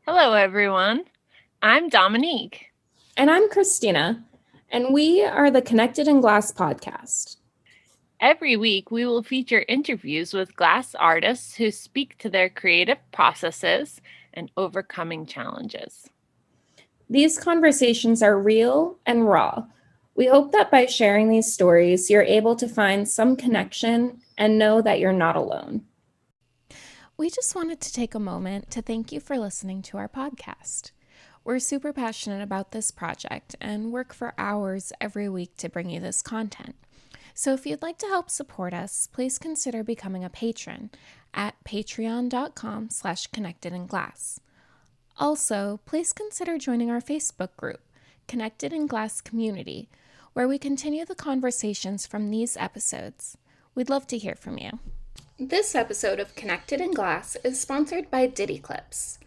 Hello, everyone. I'm Dominique. And I'm Christina, and we are the Connected in Glass podcast. Every week, we will feature interviews with glass artists who speak to their creative processes and overcoming challenges. These conversations are real and raw. We hope that by sharing these stories, you're able to find some connection and know that you're not alone. We just wanted to take a moment to thank you for listening to our podcast. We're super passionate about this project and work for hours every week to bring you this content. So if you'd like to help support us, please consider becoming a patron at patreon.com/connectedinglass. Also, please consider joining our Facebook group, Connected in Glass Community, where we continue the conversations from these episodes. We'd love to hear from you. This episode of Connected in Glass is sponsored by Diddy Clips.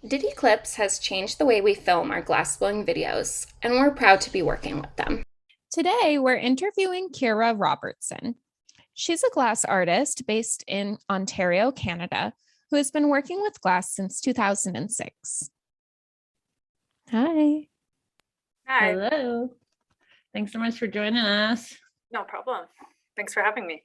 Diddy Clips has changed the way we film our glassblowing videos, and we're proud to be working with them. Today, we're interviewing Kira Robertson. She's a glass artist based in Ontario, Canada, who has been working with glass since 2006. Hi. Hi. Hello. Thanks so much for joining us. No problem. Thanks for having me.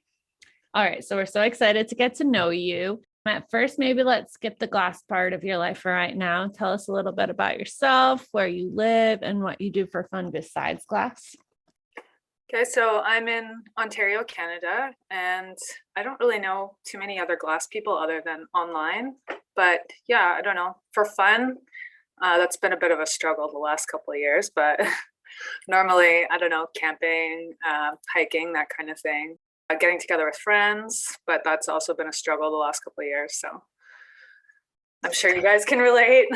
All right, so we're so excited to get to know you. At first, maybe let's skip the glass part of your life for right now. Tell us a little bit about yourself, where you live, and what you do for fun besides glass. Okay, so I'm in Ontario, Canada, and I don't really know too many other glass people other than online. But yeah, I don't know. For fun, that's been a bit of a struggle the last couple of years. But normally, I don't know, camping, hiking, that kind of thing. Getting together with friends, but that's also been a struggle the last couple of years. So I'm sure you guys can relate.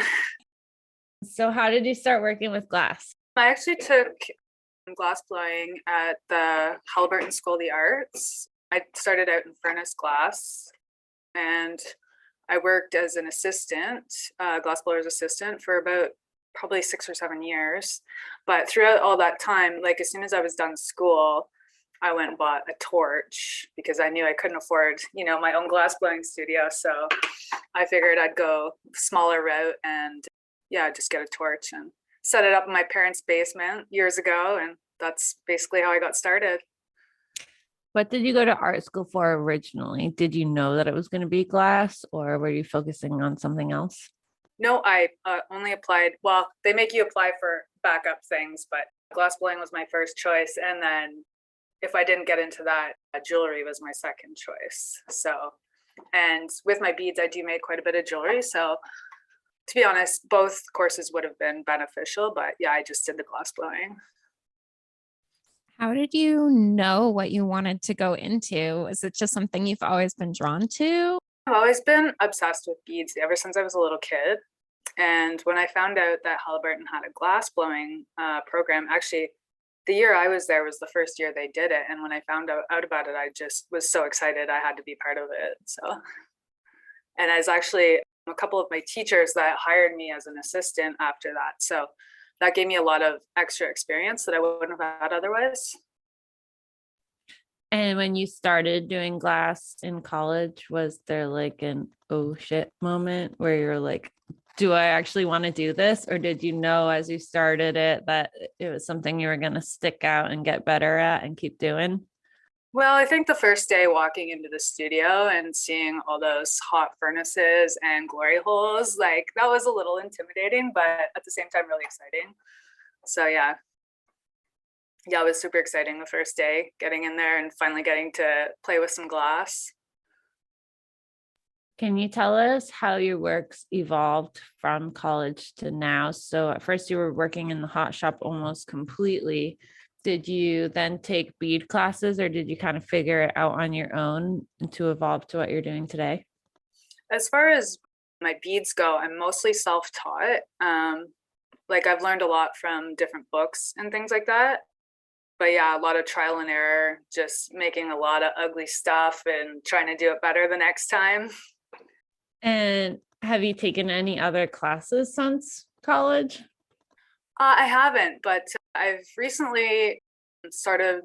So how did you start working with glass? I actually took glass blowing at the Halliburton School of the Arts. I started out in furnace glass, and I worked as an assistant, glass blower's assistant, for about probably 6 or 7 years. But throughout all that time, like as soon as I was done school, I went and bought a torch because I knew I couldn't afford, my own glass blowing studio. So I figured I'd go smaller route and just get a torch and set it up in my parents' basement years ago. And that's basically how I got started. What did you go to art school for originally? Did you know that it was going to be glass, or were you focusing on something else? No, I only applied. Well, they make you apply for backup things, but glass blowing was my first choice. And then if I didn't get into that, jewelry was my second choice. So, and with my beads, I do make quite a bit of jewelry. So to be honest, both courses would have been beneficial, but yeah, I just did the glass blowing. How did you know what you wanted to go into? Is it just something you've always been drawn to? I've always been obsessed with beads ever since I was a little kid. And when I found out that Halliburton had a glass blowing program, actually, the year I was there was the first year they did it. And when I found out about it, I just was so excited I had to be part of it. So, and I was actually a couple of my teachers that hired me as an assistant after that. So that gave me a lot of extra experience that I wouldn't have had otherwise. And when you started doing glass in college, was there like an oh shit moment where you're like, do I actually want to do this? Or did you know as you started it that it was something you were going to stick out and get better at and keep doing? Well, I think the first day walking into the studio and seeing all those hot furnaces and glory holes, like that was a little intimidating, but at the same time, really exciting. So yeah, it was super exciting the first day getting in there and finally getting to play with some glass. Can you tell us how your work's evolved from college to now? So at first you were working in the hot shop almost completely. Did you then take bead classes, or did you kind of figure it out on your own to evolve to what you're doing today? As far as my beads go, I'm mostly self-taught. Like I've learned a lot from different books and things like that. But yeah, a lot of trial and error, just making a lot of ugly stuff and trying to do it better the next time. And have you taken any other classes since college? I haven't, but I've recently started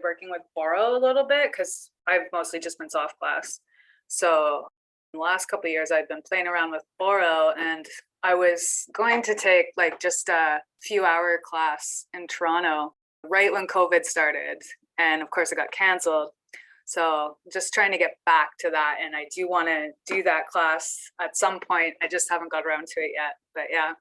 working with Boro a little bit because I've mostly just been soft glass. So in the last couple of years, I've been playing around with Boro, and I was going to take like just a few hour class in Toronto right when COVID started. And of course, it got canceled. So just trying to get back to that. And I do want to do that class at some point. I just haven't got around to it yet. But yeah.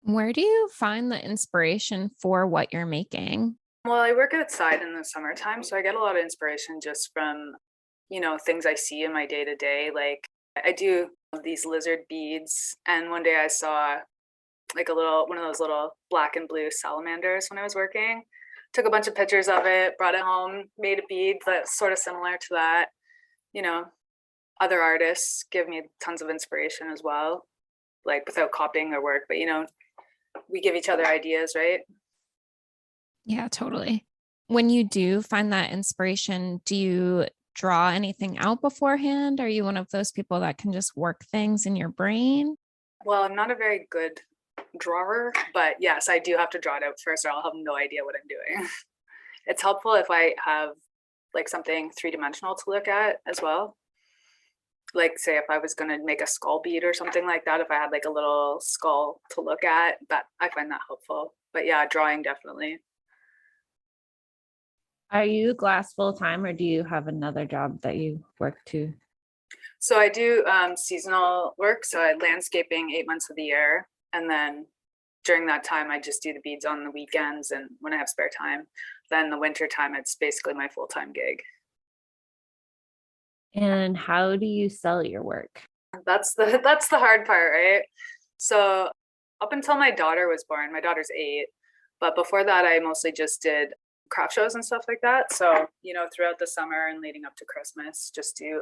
Where do you find the inspiration for what you're making? Well, I work outside in the summertime. So I get a lot of inspiration just from, things I see in my day to day. Like I do these lizard beads. And one day I saw like one of those little black and blue salamanders when I was working. Took a bunch of pictures of it, brought it home, made a bead that's sort of similar to that. You know, other artists give me tons of inspiration as well, like without copying their work, but we give each other ideas, right? Yeah, totally. When you do find that inspiration, do you draw anything out beforehand? Are you one of those people that can just work things in your brain? Well, I'm not a very good drawer, but yes, I do have to draw it out first or I'll have no idea what I'm doing. It's helpful if I have like something three-dimensional to look at as well. Like say if I was going to make a skull bead or something like that, if I had like a little skull to look at, that I find that helpful. But yeah, drawing definitely. Are you glass full time or do you have another job that you work to? So I do seasonal work. So I landscaping 8 months of the year. And then during that time, I just do the beads on the weekends and when I have spare time. Then the winter time, it's basically my full-time gig. And how do you sell your work? That's the hard part, right? So up until my daughter was born, my daughter's 8, but before that, I mostly just did craft shows and stuff like that. So, throughout the summer and leading up to Christmas, just do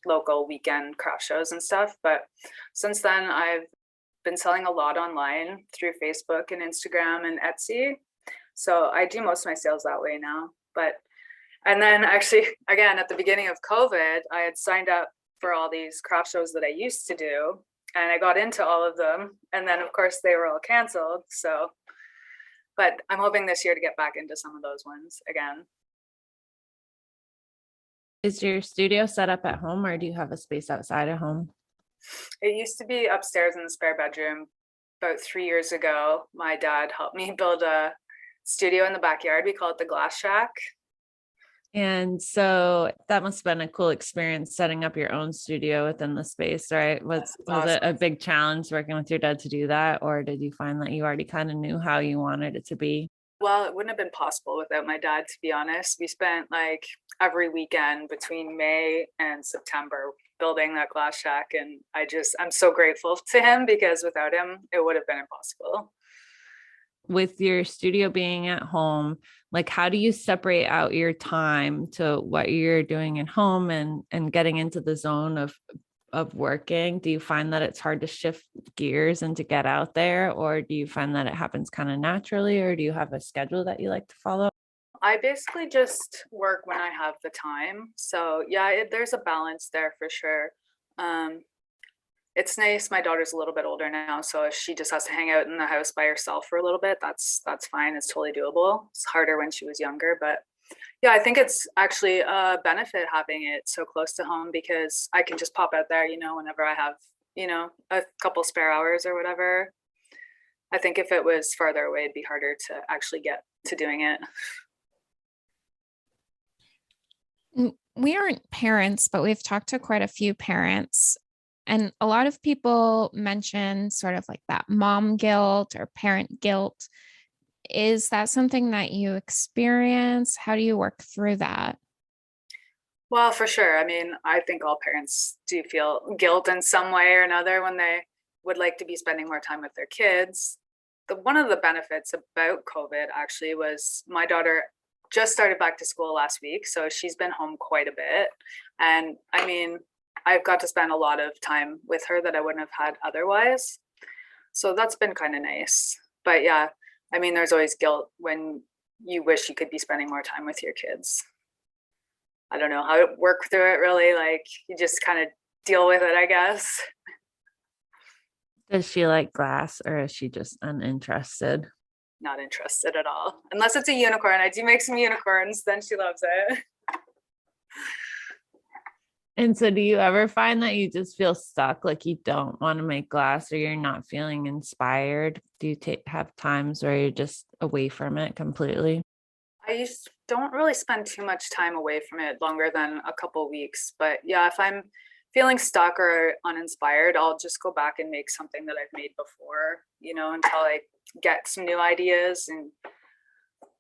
local weekend craft shows and stuff. But since then, I've been selling a lot online through Facebook and Instagram and Etsy. So I do most of my sales that way now. And then actually, again, at the beginning of COVID, I had signed up for all these craft shows that I used to do. And I got into all of them. And then, of course, they were all canceled. So, but I'm hoping this year to get back into some of those ones again. Is your studio set up at home or do you have a space outside of home? It used to be upstairs in the spare bedroom. About 3 years ago, my dad helped me build a studio in the backyard. We call it the Glass Shack. And so that must have been a cool experience setting up your own studio within the space, right? Was awesome. it a big challenge working with your dad to do that? Or did you find that you already kind of knew how you wanted it to be? Well, it wouldn't have been possible without my dad, to be honest. We spent like every weekend between May and September building that glass shack. And I'm so grateful to him because without him, it would have been impossible. With your studio being at home, like how do you separate out your time to what you're doing at home and getting into the zone of working? Do you find that it's hard to shift gears and to get out there, or do you find that it happens kind of naturally, or do you have a schedule that you like to follow? I basically just work when I have the time. So yeah, there's a balance there for sure. It's nice. My daughter's a little bit older now, so if she just has to hang out in the house by herself for a little bit, that's fine. It's totally doable. It's harder when she was younger, but yeah, I think it's actually a benefit having it so close to home because I can just pop out there, whenever I have, a couple spare hours or whatever. I think if it was farther away, it'd be harder to actually get to doing it. We aren't parents, but we've talked to quite a few parents. And a lot of people mention sort of like that mom guilt or parent guilt. Is that something that you experience? How do you work through that? Well, for sure. I mean, I think all parents do feel guilt in some way or another when they would like to be spending more time with their kids. One of the benefits about COVID actually was my daughter just started back to school last week. So she's been home quite a bit. And I mean, I've got to spend a lot of time with her that I wouldn't have had otherwise. So that's been kind of nice. But yeah, I mean, there's always guilt when you wish you could be spending more time with your kids. I don't know how to work through it really. Like you just kind of deal with it, I guess. Does she like glass or is she just uninterested? Not interested at all. Unless it's a unicorn. I do make some unicorns, then she loves it. And so do you ever find that you just feel stuck, like you don't want to make glass or you're not feeling inspired? Do you have times where you're just away from it completely? Don't really spend too much time away from it, longer than a couple weeks. But yeah, if I'm feeling stuck or uninspired, I'll just go back and make something that I've made before, until I get some new ideas and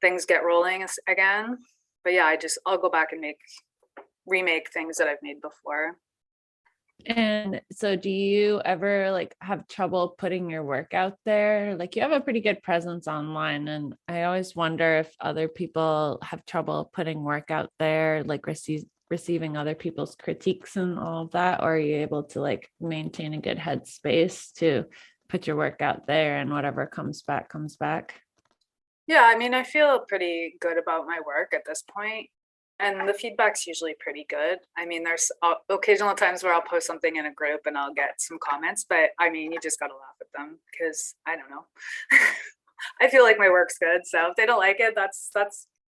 things get rolling again. But yeah, I'll go back and remake things that I've made before. And so do you ever like have trouble putting your work out there? Like you have a pretty good presence online, and I always wonder if other people have trouble putting work out there, like receiving other people's critiques and all of that, or are you able to like maintain a good headspace to put your work out there and whatever comes back comes back? Yeah, I mean, I feel pretty good about my work at this point, and the feedback's usually pretty good. I mean, there's occasional times where I'll post something in a group and I'll get some comments, but I mean, you just gotta laugh at them because I don't know. I feel like my work's good, so if they don't like it, that's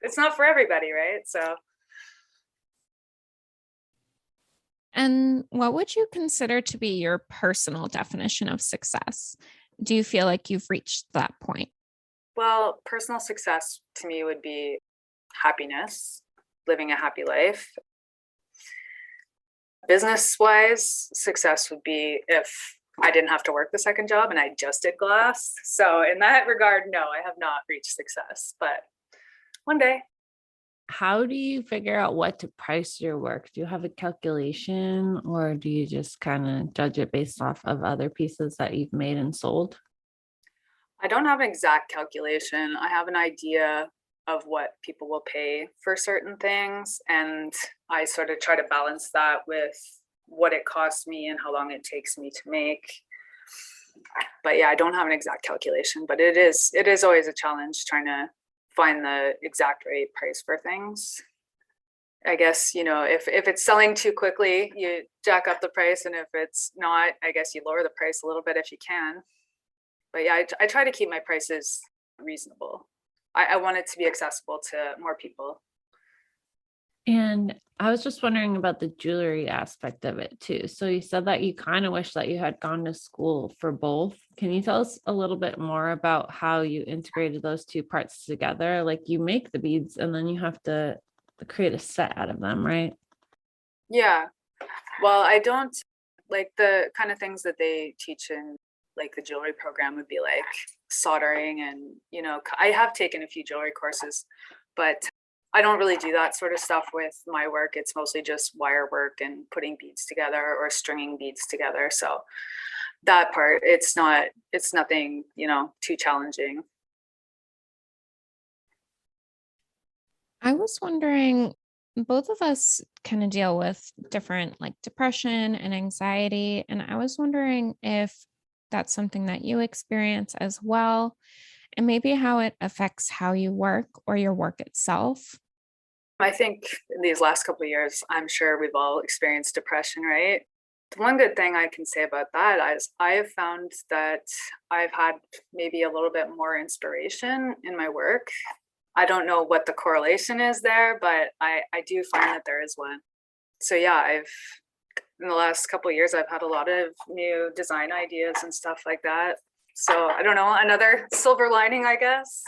it's not for everybody, right? So. And what would you consider to be your personal definition of success? Do you feel like you've reached that point? Well, personal success to me would be happiness, living a happy life. Business-wise, success would be if I didn't have to work the second job and I just did glass. So in that regard, no, I have not reached success, but one day. How do you figure out what to price your work? Do you have a calculation, or do you just kind of judge it based off of other pieces that you've made and sold? I don't have an exact calculation. I have an idea of what people will pay for certain things, and I sort of try to balance that with what it costs me and how long it takes me to make. But yeah, I don't have an exact calculation, but it is always a challenge trying to find the exact right price for things. I guess, if it's selling too quickly, you jack up the price, and if it's not, I guess you lower the price a little bit if you can. But yeah, I try to keep my prices reasonable. I want it to be accessible to more people. And I was just wondering about the jewelry aspect of it too. So you said that you kind of wish that you had gone to school for both. Can you tell us a little bit more about how you integrated those two parts together? Like you make the beads and then you have to create a set out of them, right? Yeah. Well, I don't like the kind of things that they teach in like the jewelry program would be like soldering and, I have taken a few jewelry courses, but I don't really do that sort of stuff with my work. It's mostly just wire work and putting beads together or stringing beads together. So that part, it's nothing, too challenging. I was wondering, both of us kind of deal with different like depression and anxiety. And I was wondering if that's something that you experience as well, and maybe how it affects how you work or your work itself. I think in these last couple of years, I'm sure we've all experienced depression, right? The one good thing I can say about that is I have found that I've had maybe a little bit more inspiration in my work. I don't know what the correlation is there, but I do find that there is one. So yeah, in the last couple of years, I've had a lot of new design ideas and stuff like that. So I don't know, another silver lining, I guess.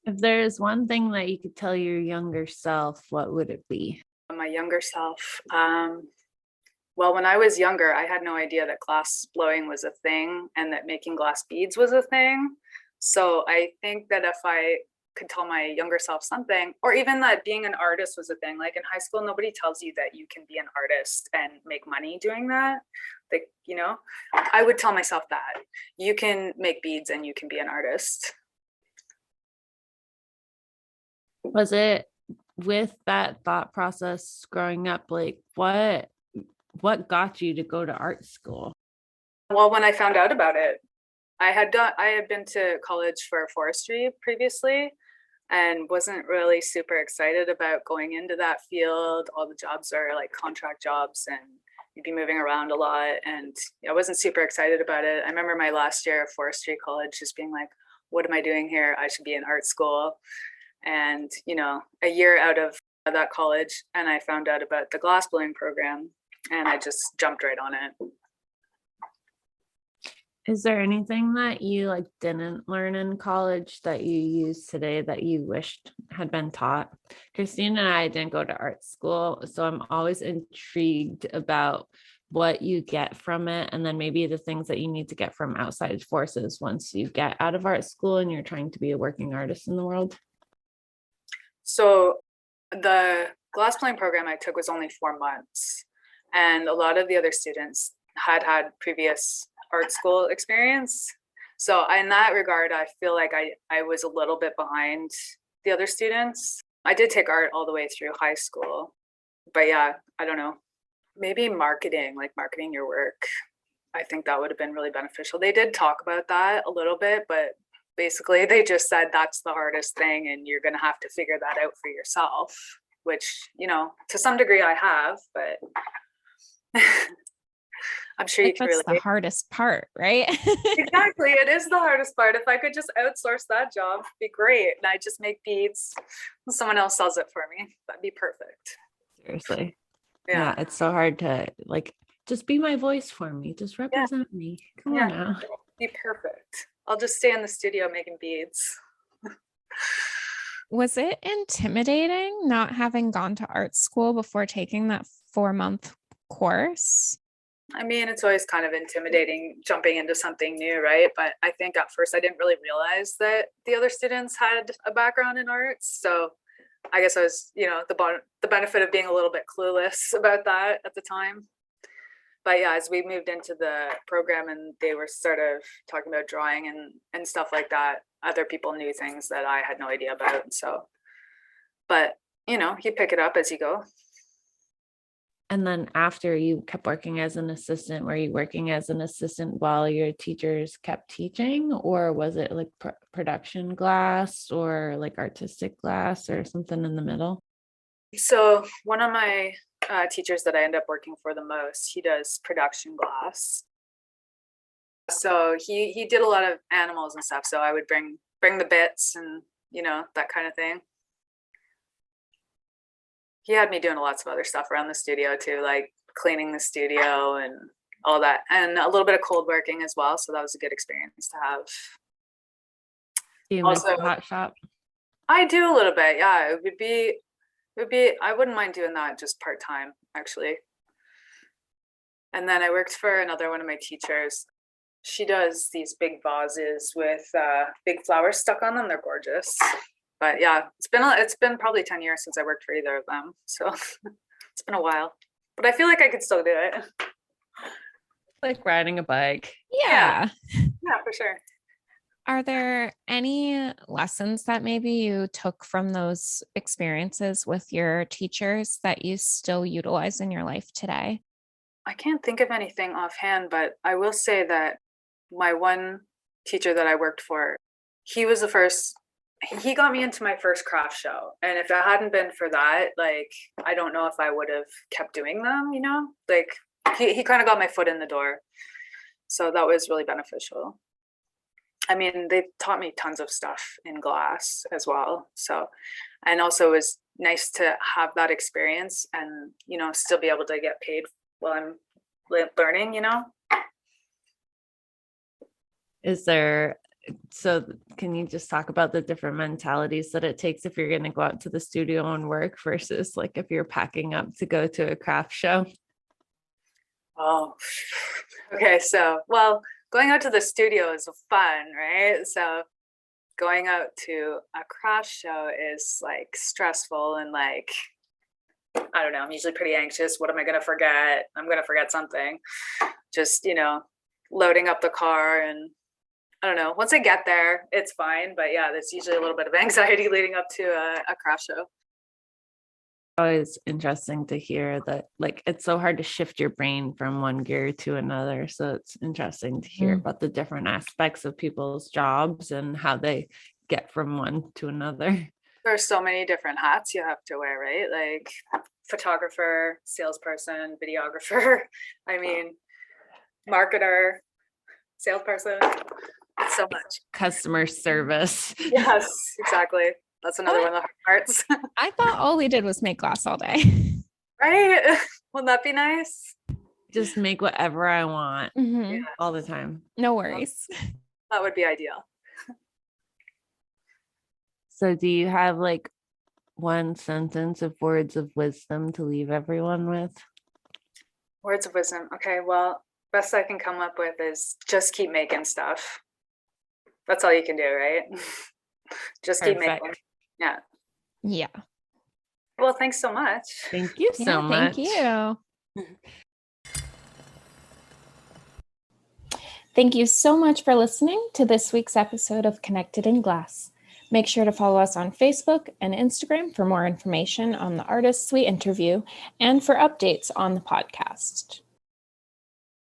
If there's one thing that you could tell your younger self, what would it be? My younger self. Well, when I was younger, I had no idea that glass blowing was a thing and that making glass beads was a thing. So I think that if I could tell my younger self something, or even that being an artist was a thing, like in high school, nobody tells you that you can be an artist and make money doing that. Like, I would tell myself that you can make beads and you can be an artist. Was it with that thought process growing up, like what got you to go to art school? Well, when I found out about it, I had been to college for forestry previously and wasn't really super excited about going into that field. All the jobs are like contract jobs and you'd be moving around a lot, and I wasn't super excited about it. I remember my last year of forestry college just being like, what am I doing here? I should be in art school. And a year out of at that college, and I found out about the glassblowing program, and I just jumped right on it. Is there anything that you like didn't learn in college that you use today that you wished had been taught? Christine and I didn't go to art school, so I'm always intrigued about what you get from it, and then maybe the things that you need to get from outside forces once you get out of art school and you're trying to be a working artist in the world. So the glassblowing program I took was only 4 months, and a lot of the other students had previous art school experience. So in that regard, I feel like I was a little bit behind the other students. I did take art all the way through high school, but yeah, I don't know, maybe marketing, like marketing your work. I think that would have been really beneficial. They did talk about that a little bit, but basically they just said that's the hardest thing and you're going to have to figure that out for yourself, which, you know, to some degree I have, but I'm sure you can That's relate. the hardest part, right? Exactly. It is the hardest part. If I could just outsource that job, it'd be great. And I just make beads and someone else sells it for me. That'd be perfect. Seriously. Yeah. It's so hard to like, just be my voice for me. Just represent me. Come on now. Be perfect. I'll just stay in the studio making beads. Was it intimidating not having gone to art school before taking that 4-month course? I mean, it's always kind of intimidating jumping into something new, right? But I think at first I didn't really realize that the other students had a background in arts. So I guess I was, you know, the benefit of being a little bit clueless about that at the time. But yeah, as we moved into the program and they were sort of talking about drawing and stuff like that, other people knew things that I had no idea about. So, but you know, you pick it up as you go. And then after you kept working as an assistant, were you working as an assistant while your teachers kept teaching, or was it like production glass or like artistic glass or something in the middle? So one of my teachers that I end up working for the most, he does production glass. So he did a lot of animals and stuff. So I would bring the bits and, you know, that kind of thing. He had me doing lots of other stuff around the studio too, like cleaning the studio and all that, and a little bit of cold working as well. So that was a good experience to have. Do you miss the hot shop? I do a little bit. Yeah, it would be, I wouldn't mind doing that just part-time actually. And then I worked for another one of my teachers. She does these big vases with big flowers stuck on them. They're gorgeous. But yeah, it's been probably 10 years since I worked for either of them. So it's been a while, but I feel like I could still do it. Like riding a bike. Yeah. Yeah, for sure. Are there any lessons that maybe you took from those experiences with your teachers that you still utilize in your life today? I can't think of anything offhand, but I will say that my one teacher that I worked for, he got me into my first craft show. And if it hadn't been for that, like, I don't know if I would have kept doing them, you know, like he kind of got my foot in the door. So that was really beneficial. I mean, they taught me tons of stuff in glass as well. So, and also it was nice to have that experience and, you know, still be able to get paid while I'm learning, you know. So can you just talk about the different mentalities that it takes if you're going to go out to the studio and work versus like if you're packing up to go to a craft show? Oh, okay. So, well, going out to the studio is fun, right? So going out to a craft show is like stressful and like, I don't know, I'm usually pretty anxious. What am I going to forget? I'm going to forget something. Just, you know, loading up the car and I don't know. Once I get there, it's fine. But yeah, there's usually a little bit of anxiety leading up to a craft show. Always interesting to hear that, like, it's so hard to shift your brain from one gear to another. So it's interesting to hear about the different aspects of people's jobs and how they get from one to another. There's so many different hats you have to wear, right? Like photographer, salesperson, videographer. I mean, marketer, salesperson. It's so much. Customer service. Yes, exactly. That's another one of the hard parts. I thought all we did was make glass all day. Right? Wouldn't that be nice? Just make whatever I want Mhm. all the time. No worries. That would be ideal. So do you have like one sentence of words of wisdom to leave everyone with? Words of wisdom. Okay, well, best I can come up with is just keep making stuff. That's all you can do, right? Just keep making. Perfect. Yeah. Yeah. Well, thanks so much. Thank you so much. Thank you. Thank you so much for listening to this week's episode of Connected in Glass. Make sure to follow us on Facebook and Instagram for more information on the artists we interview and for updates on the podcast.